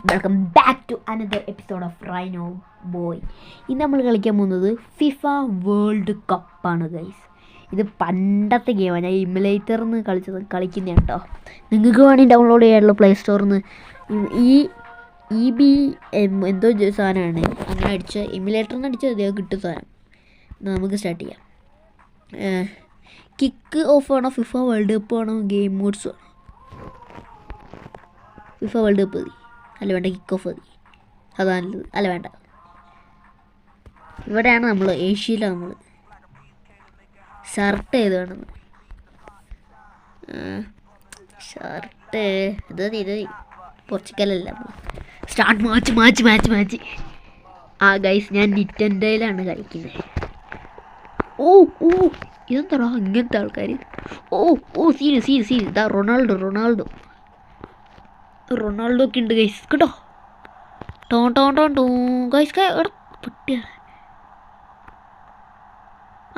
Welcome back to another episode of Rhino Boy. ഇന്ന് നമ്മൾ കളിക്കാൻ പോകുന്നത് ഫിഫ വേൾഡ് കപ്പാണ് ഗൈസ്. ഇത് പണ്ടത്തെ ഗെയിമാണ്. ഞാൻ ഇമുലേറ്ററിൽ നിന്ന് കളിക്കുന്ന കേട്ടോ. നിങ്ങൾക്ക് വേണമെങ്കിൽ ഡൗൺലോഡ് ചെയ്യാനുള്ള പ്ലേ സ്റ്റോറിൽ നിന്ന് എന്തോ സാധനമാണ്. അങ്ങനെ അടിച്ച ഇമുലേറ്ററിൽ നിന്ന് അടിച്ചാൽ അതേ കിട്ടും സാധനം. നമുക്ക് സ്റ്റാർട്ട് ചെയ്യാം. കിക്ക് ഓഫ് ആണോ, ഫിഫ വേൾഡ് കപ്പ് ആണോ, ഗെയിം മോഡ്സ് ആണോ? ഫിഫ വേൾഡ് കപ്പ് മതി. അല്ല വേണ്ട, കിക്ക് ഓഫ് മതി. അതാണ് നല്ലത്. അല്ല വേണ്ട, ഇവിടെയാണ് നമ്മൾ, ഏഷ്യയിലാണ് നമ്മൾ. ഷർട്ട് ഏത് വേണമെന്ന്, ഷർട്ട് ഇത് പോർച്ചുഗലല്ല. Start match. ആ ഗൈസ്, ഞാൻ നിറ്റൻഡോയിലാണ് കളിക്കുന്നത്. ഓ ഇതെന്താ ഇങ്ങനത്തെ ആൾക്കാർ? സീൻ ഇതാ റൊണാൾഡോ ഒക്കെ ഉണ്ട് ഗൈസ് കേട്ടോ. ടോ ഗൈസ് എടാ പൊട്ടിയാണ്.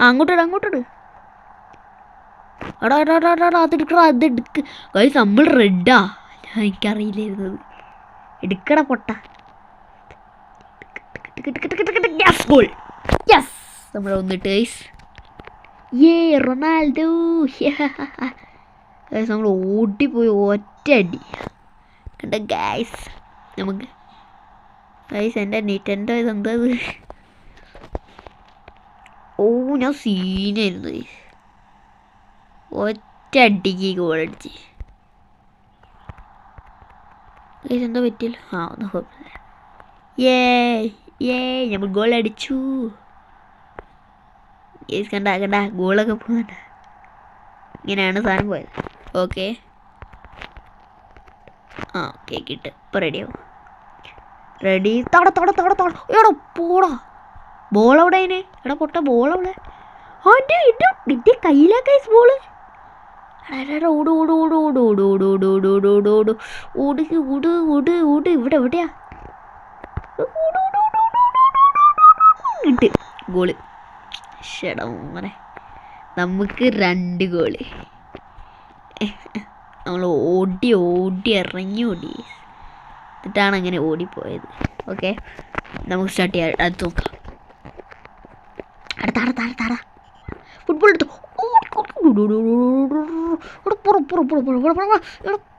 അങ്ങോട്ടിട് എടാ അതെടുക്ക് ഗൈസ്. നമ്മൾ റെഡാ, എനിക്കറിയില്ലായിരുന്നത്. എടുക്കട പൊട്ട. നമ്മൾ വന്നിട്ട് ഗൈസ്, റൊണാൾഡോ. ഗൈസ് നമ്മൾ ഓടിപ്പോയി ഒറ്റ അടി കണ്ട ഗൈസ്. നമുക്ക് ഗൈസ് എൻ്റെ നിറ്റൻഡോ ഇതെന്താ? ഞാൻ സീനായിരുന്നു ഗൈസ്. ഒറ്റ അടിക്ക് ഗോളടിച്ച് ഗൈസ്. എന്താ പറ്റില്ല? ഒന്നും കുഴപ്പമില്ല. നമ്മൾ ഗോളടിച്ചു ഗൈസ്. കണ്ട ഗോളൊക്കെ പോകുന്നുണ്ട. ഇങ്ങനെയാണ് സാധനം പോയത്. ഓക്കെ കിട്ടും. ഇപ്പോൾ റെഡിയാവും. റെഡി. തട എടാ പോടാ. ബോൾ എവിടെ? അതിന് എടാ പൊട്ട ബോൾ എവിടെ? കിട്ടിയ കയ്യിലാ കൈസ് ബോള്. ഓട് ഇവിടെ എവിടെയാ? കിട്ട് ഗോള്. ഷെടാ മോനെ, നമുക്ക് 2 ഗോള്. നമ്മൾ ഓടി ഇറങ്ങി എന്നിട്ടാണ് അങ്ങനെ ഓടിപ്പോയത്. ഓക്കെ, നമുക്ക് സ്റ്റാർട്ട് ചെയ്യാം. അടുത്ത് നോക്കാം. അടുത്ത ഫുട്ബോൾ എടുത്തു.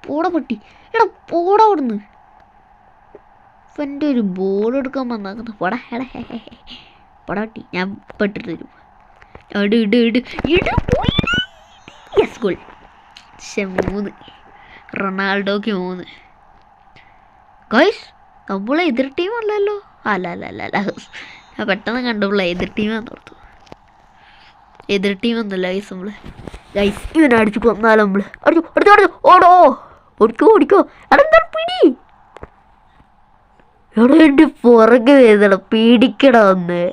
പോടാ പട്ടി. പോടാ അവിടുന്ന്. എൻ്റെ ഒരു ബോൾ എടുക്കാൻ വന്നാക്കുന്നു. പോടാ പട്ടി. ഞാൻ പെട്ടിട്ട് തരും. Yes goal. 3. റൊണാൾഡോക്ക് 3. ഗൈസ് നമ്മൾ എതിർ ടീമല്ലല്ലോ. അല്ല ഞാൻ പെട്ടെന്ന് കണ്ടപ്പോൾ എതിർ ടീമാന്ന് ഓർത്തു. എതിർ ടീമൊന്നുമല്ല ഗൈസ്. നമ്മൾ ഗൈസ് ഇവനെ അടിച്ചു കൊന്നാലോ. നമ്മൾ അടിച്ചു ഓടോ. ഓടിക്കോ. അതെന്താ പിടി? എടാ എൻ്റെ പുറകെ വേദന. പീഡിക്കടാ ഒന്ന്.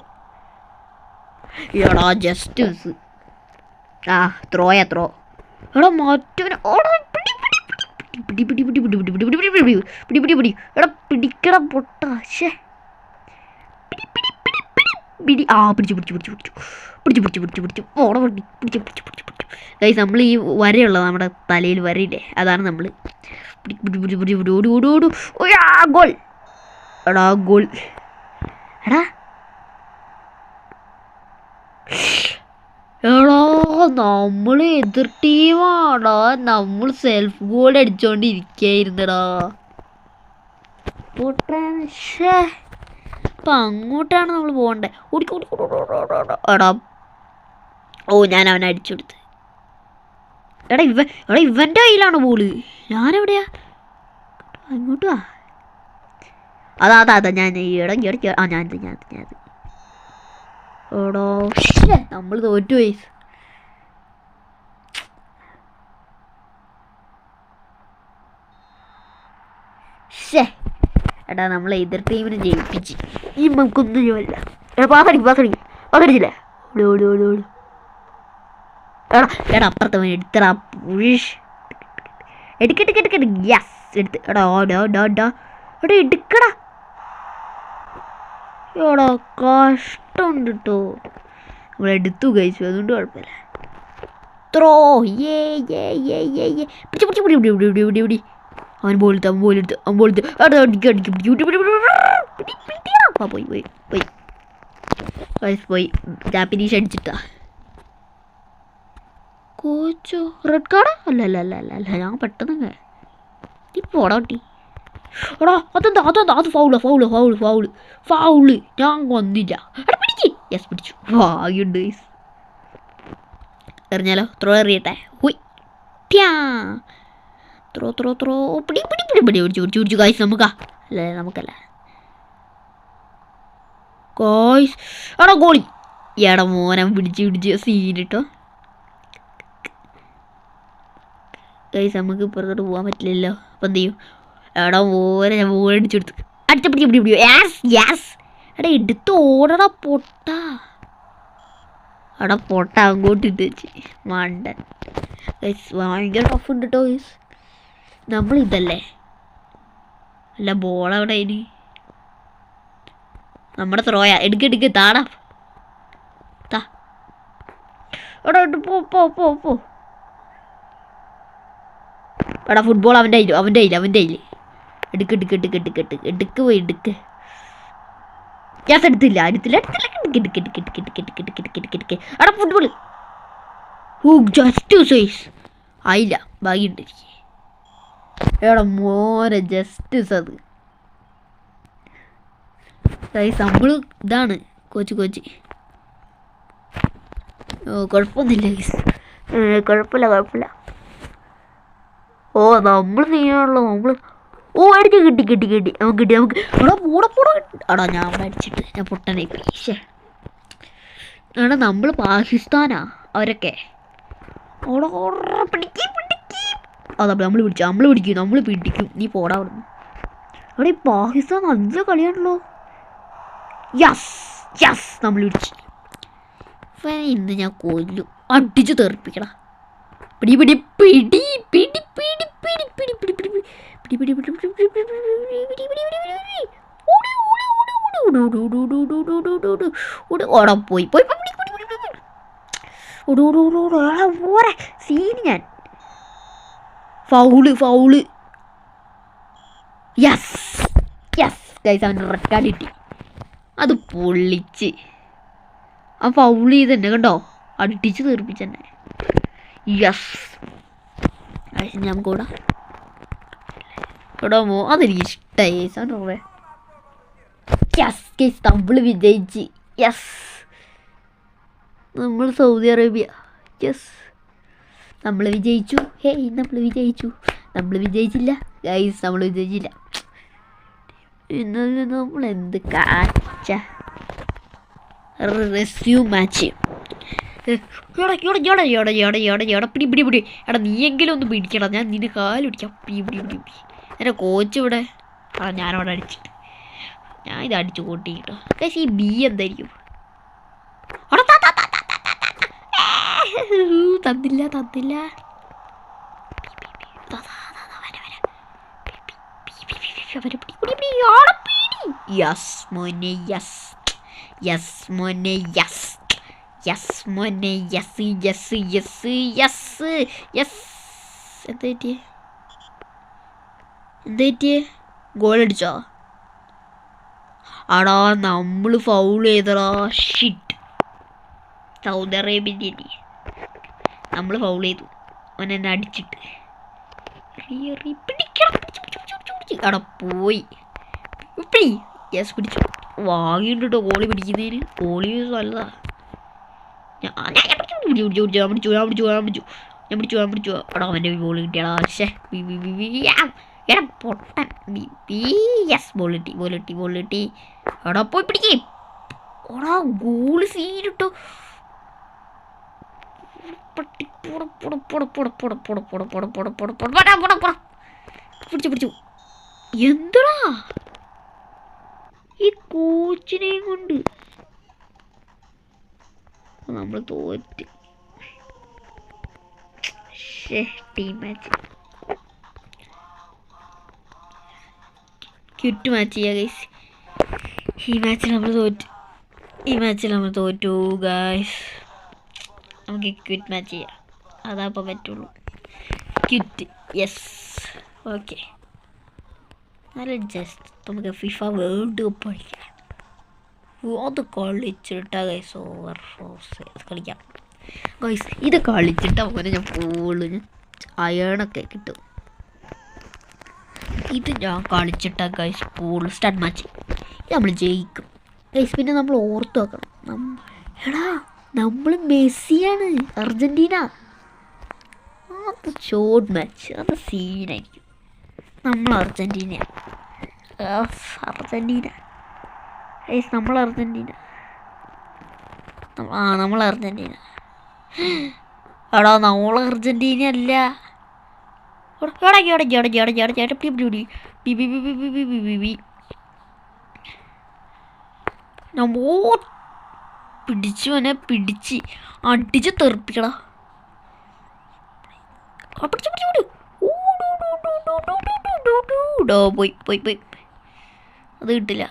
എടാ ജസ്റ്റ് മിസ്. ത്രോ എടാ മറ്റവനെ പിടി. എടാ പിടിക്കട പൊട്ട. പിടിച്ചു ഓട പട്ടി. ഗൈസ് നമ്മൾ ഈ വരയുള്ളത്, നമ്മുടെ തലയിൽ വരയില്ലേ, അതാണ് നമ്മൾ. ഗോൾ. എടാ ഗോൾ. എടാ നമ്മൾ എതിർ ടീമാടാ. നമ്മൾ സെൽഫ് ഗോൾ അടിച്ചോണ്ടിരിക്കായിരുന്നടാ. അപ്പം അങ്ങോട്ടാണ് നമ്മൾ പോകണ്ടേ. എടാ ഞാൻ അവനെ അടിച്ചു കൊടുത്ത്. എടാ ഇവൻ്റെ കയ്യിലാണ് ബോള്. ഞാനെവിടെയാ? അങ്ങോട്ട് വാ. അതാ ഞാൻ ഇടയ്ക്ക് ഞാനത് എടോ നമ്മൾ തോറ്റു പോയി. എടാ നമ്മളെ എതിർ ടീമിനെ ജയിപ്പിച്ച്. ഈ നമുക്കൊന്നും ചെയ്യില്ല. പാസടിച്ചില്ല. എടാ അപ്പുറത്തെ എടുത്തടാ. എടുക്കട്ടെ. യെസ് എടുത്ത്. എടാ എടുക്കടാ. എടാ കഷ്ടമുണ്ട് കേട്ടോ. നമ്മളെടുത്തു കഴിച്ചു, അതുകൊണ്ട് കുഴപ്പമില്ല. ത്രോ. പിടി. അവൻ ബോളെടുത്ത് പോയി ജാപ്പനീസ് അടിച്ചിട്ടാ. കോച്ചോ റെഡ് കാർഡ് അല്ല ഞാൻ പെട്ടെന്ന് നീ പോടാ കുട്ടി. എടാ അത് ഫൗള് ഞാൻ വന്നില്ല. എടാ പിടിക്ക്. യെസ് പിടിച്ചു. ഭാഗ്യമുണ്ട് എറിഞ്ഞാലോ? ത്രോ എറിയട്ടെ. ഹുയ് ത്രോ പിടിച്ചു ഗായ്സ്. നമുക്കല്ല ഗായ്സ്. എടാ ഗോളി. എടാ മോനെ പിടിച്ച് സീനിട്ടോ ഗൈസ്. നമുക്ക് ഇപ്പുറത്തോട്ട് പോകാൻ പറ്റില്ലല്ലോ. അപ്പം എന്ത് ചെയ്യും? എടാ മോനെ ഞാൻ അടിച്ചു കൊടുത്തു. പിടിച്ചു. യാസ് എടാ എടുത്ത് ഓടടാ പൊട്ട. എടാ പൊട്ട അങ്ങോട്ട് ഇട്ട് വെച്ച് മണ്ടൻ. ഗൈസ് ഭയങ്കര ടഫ് ഉണ്ട് കേട്ടോ ഗൈസ്. നമ്മളിതല്ലേ അല്ല ബോളെവിടെ ഇനി? നമ്മുടെ ത്രോയാ. എടുക്ക് താടാ. എടാ പോ. എടാ ഫുട്ബോൾ അവൻ്റെ കയ്യിൽ. എടുക്ക് പോയി. ഗ്യാസ് എടുത്തില്ല. എടാ ഫുട്ബോൾ ജസ്റ്റ് സൈസ് ആയില്ല. ഭാഗ്യമുണ്ട്. എടാ മോനെ ജസ്റ്റ് അത് സൈസ്. നമ്മൾ ഇതാണ് കോച്ച്. കുഴപ്പമൊന്നുമില്ല ഗൈസ്. കുഴപ്പമില്ല. ഓ നമ്മൾ ചെയ്യാനുള്ള അടിച്ച് കിട്ടി. നമുക്ക് എടാ ഞാൻ അടിച്ചിട്ട് ഞാൻ പൊട്ടനായി പോയി. എടാ നമ്മൾ പാകിസ്ഥാനാ അവരൊക്കെ. നമ്മൾ പിടിക്കും. നീ പോടാ അവിടുന്ന്. എടാ ഈ പാകിസ്ഥാൻ നല്ല കളിയാണല്ലോ. യെസ് നമ്മൾ പിടിച്ചു. ഇന്ന് ഞാൻ കൊല്ലും. അടിച്ചു തെറിപ്പിക്കടാ. പിടി. ഓടാ പോയി സീന് ഞാൻ. ഫൗള്. Yes guys. അവൻ്റെ റെഡ് കാർഡ് കിട്ടി. അത് പൊള്ളിച്ച് ആ ഫൗൾ ചെയ്ത് തന്നെ കണ്ടോ. അടിച്ച് തീർപ്പിച്ചെന്നെ. യെസ് ഞാൻ കൂടാ. എടാ അതെനിക്ക് ഇഷ്ടമായി. യെസ് ഗൈസ് നമ്മൾ വിജയിച്ച്. യെസ് നമ്മൾ സൗദി അറേബ്യ. യെസ് നമ്മൾ വിജയിച്ചു. നമ്മൾ വിജയിച്ചില്ല ഗൈസ്. നമ്മൾ വിജയിച്ചില്ല. ഇന്നലെ നമ്മൾ എന്ത് കാച്ച റെസ്യൂം മാച്ച്. പിടി. എടാ നീയെങ്കിലും ഒന്ന് പിടിക്കണം. ഞാൻ നിന്നെ കാല് പിടിക്കാം. പിടി. എൻ്റെ കോച്ച് ഇവിടെ. ഞാനവിടെ അടിച്ചിട്ട് ഞാൻ ഇത് അടിച്ചു കൂട്ടി കേട്ടോ. പക്ഷേ ഈ ബി എന്തായിരിക്കും? തന്നില്ല. എന്തേറ്റിയേ? ഗോളടിച്ചോ? ആടാ നമ്മൾ ഫൗൾ ചെയ്തടാ. ഷിറ്റ്. സൗദി അറേബ്യൻ നമ്മൾ ഫൗൾ ചെയ്തു. അവൻ എന്നെ അടിച്ചിട്ട്. അവിടെ പോയി. യെസ് പിടിച്ചു. വാങ്ങിയിട്ട് കേട്ടോ ഗോളി പിടിക്കുന്നതിന്. ഗോളി നല്ലതാ. ഞാൻ പിടിച്ചു. എടാ അവൻ്റെ ഗോളി കിട്ടിയാടാ. പക്ഷേ എടാ പൊട്ടൻ. യെസ് ബോൾ കിട്ടി. എടാ പോയി പിടിക്കേ. എടാ ഗോളി സീനിട്ടോ. പിടിച്ചു. എന്തടാ ഈ കോച്ചിനെയും കൊണ്ട് നമ്മൾ തോറ്റ്. ടീം മാച്ച് ക്വിറ്റ് മാച്ച് ചെയ്യാം ഗൈസ്. ഈ മാച്ചിൽ നമ്മൾ തോറ്റു ഗൈസ്. നമുക്ക് ക്വിറ്റ് മാച്ച് ചെയ്യാം. അതപ്പോൾ പറ്റുള്ളൂ. ക്വിറ്റ്. Yes okay. നല്ല ജസ്റ്റ് നമുക്ക് ഫിഫ വേൾഡ് കപ്പ് കളിക്കാം. അത് കളിച്ചിട്ടാ ഗൈസ് ഓവർ കളിക്കാം ഗൈസ്. ഇത് കളിച്ചിട്ട് അങ്ങനെ ഞാൻ ഫുള്ള് അയണൊക്കെ കിട്ടും. ഇത് ഞാൻ കളിച്ചിട്ടാ ഗൈസ് ഫുൾ സ്റ്റാർട്ട് മാച്ച് ഇത് നമ്മൾ ജയിക്കും ഗൈസ്. പിന്നെ നമ്മൾ ഓർത്ത് വെക്കണം, എടാ നമ്മൾ മെസ്സിയാണ് അർജൻറ്റീന. അത് ഷോർട്ട് മാച്ച്, അത് സീനായിരിക്കും. നമ്മൾ അർജൻറ്റീന ഗൈസ്, നമ്മൾ അർജൻറ്റീന. നമ്മൾ അർജൻറ്റീന. എടാ നമ്മൾ അർജൻറ്റീന അല്ല. പിടിച്ചു അവനെ, പിടിച്ച് അടിച്ച് തെറിപ്പിക്കടാ. പോയി പോയി പോയി, അത് കിട്ടില്ല.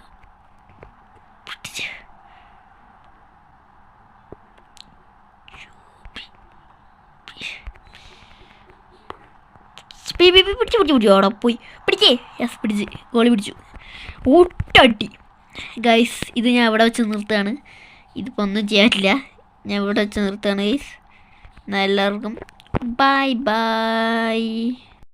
പിടിച്ചു അവിടെ പോയി പിടിക്കേ. യെസ്, പിടിച്ച് ഗോളി പിടിച്ചു. ഊട്ടടി ഗൈസ്. ഇത് ഞാൻ ഇവിടെ വെച്ച് നിർത്തുകയാണ്. ഇതിപ്പോൾ ഒന്നും ചെയ്യാനില്ല, ഞാൻ ഇവിടെ വെച്ച് നിർത്തുകയാണ് ഗൈസ്. എന്നാൽ എല്ലാവർക്കും ബൈ ബൈ.